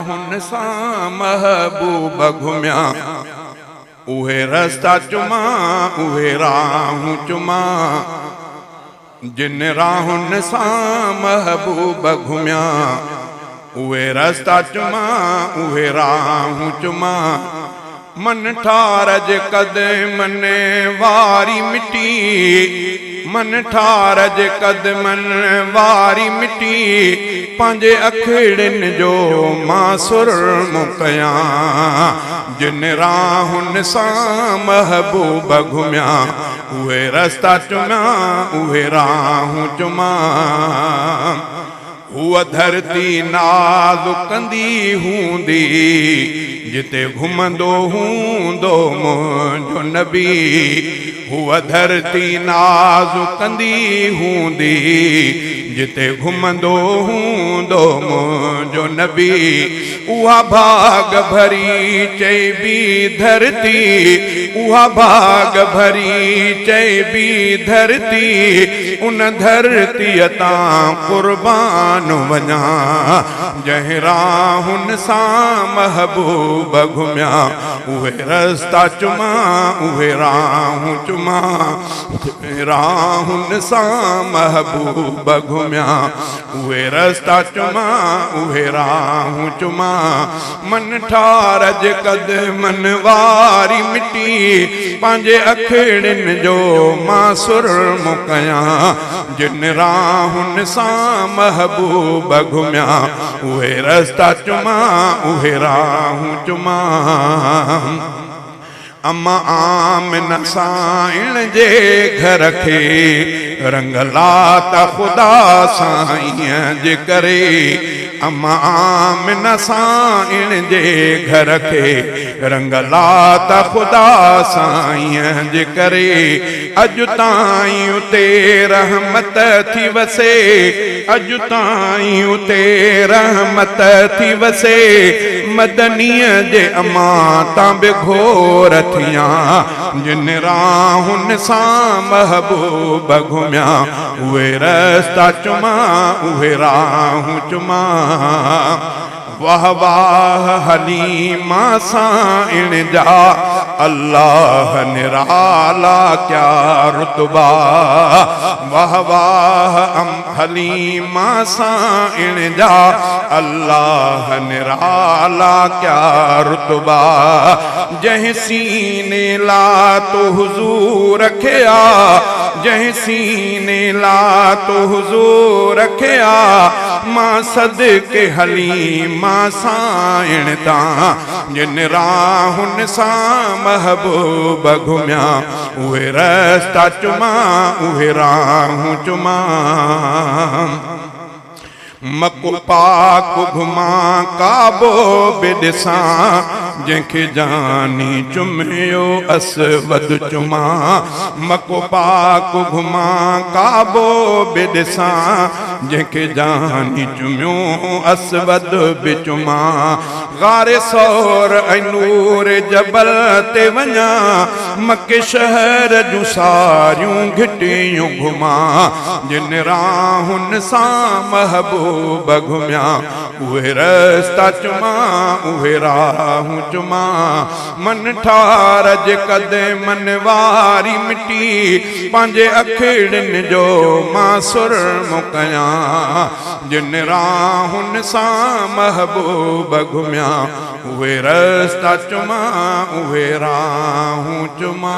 हुन सां महबूब घुमिया उहे रस्ता चुमा उहे राहूं चुमा जिन राहुन सां महबूब घुमिया उहे रस्ता चुमा उहे राहूं चुमा मन ठारज कदमन वारी मिटी मन ठारज कदमन वारी मिटी पंहिंजे अखिड़िन जो मासुर मुकया जिन राहुन सां महबूब घुमिया उहे रस्ता चुमा उहे राहूं चुमा हुआ धरती नाज़ुकंदी हूंदी जिते घुमंदो हूंदो मुंहिंजो नबी हुआ धरती नाज़ुकंदी हूंदी जिते घुमंदो हूंदो मुंहिंजो नबी उहा भाग भरी चइबी धरती उहा भाग भरी चइबी धरती उन धरतीअ तां क़ुर्बान वञा जंहिं राहुन सां महबूब घुमिया उहे रस्ता चुमा उहे राहूं चुमा राहुन सां महबूब घुमिया उहे रस्ता चुमा उहे राहूं चुमा मन ठारज कदमन वारी मिटी पंहिंजे अखिड़िन जो मासुर मुकया जिन राहुन सां महबूब घुमिया उहे रस्ता चुमा उहे राहूं चुमा अम्मा आमिना साईं जे घर खे रंग लाता ख़ुदा साईं जे करे अम्मा आमिना साईं जे घर खे रंग लाता ख़ुदा साईं जे करे अॼु ताईं उते रहमत थी वसे अॼु ताईं उते रहमत थी वसे मदनीअ जे अम्मा तां बि घोर थिया जिन राहुन सां महबूब घुमिया उहे रस्ता चुमा उहे राहूं चुमा वाह वाह हलीमा साईं जा अल्लाह निराला क्या रुतबा वाह वाह हलीमा साईं जा अल्लाह निराला क्या रुतबा जंहिं सीने ला तो हुजूर रखिया जंहिं सीने ला तो हुजूर रखिया मां सदके हलीमा साईं तां जिन राहुन सां महबूब घुमिया उहे रस्ता चुमा उहे राहूं चुमा मको पाक घुमा काबो बि ॾिसां जंहिंखे जानी चुमियो असवद चुमा मको पाक घुमा काबो बि ॾिसां जंहिंखे जानी चुमियो असवद बि चुमा गारे सौर ऐं नूर जबल ते वञा मके शहर जूं सारियूं घिटियूं घुमा जिन राहुन सां महबूब घुमिया उहे रस्ता चुमा उहे राहूं चुमा मन ठारज कदमन वारी मिटी पंहिंजे अखिड़िन जो मासुर मुकया जिन राहुन सां महबूब घुमिया उहे रस्ता चुमा उहे राहूं चुमा।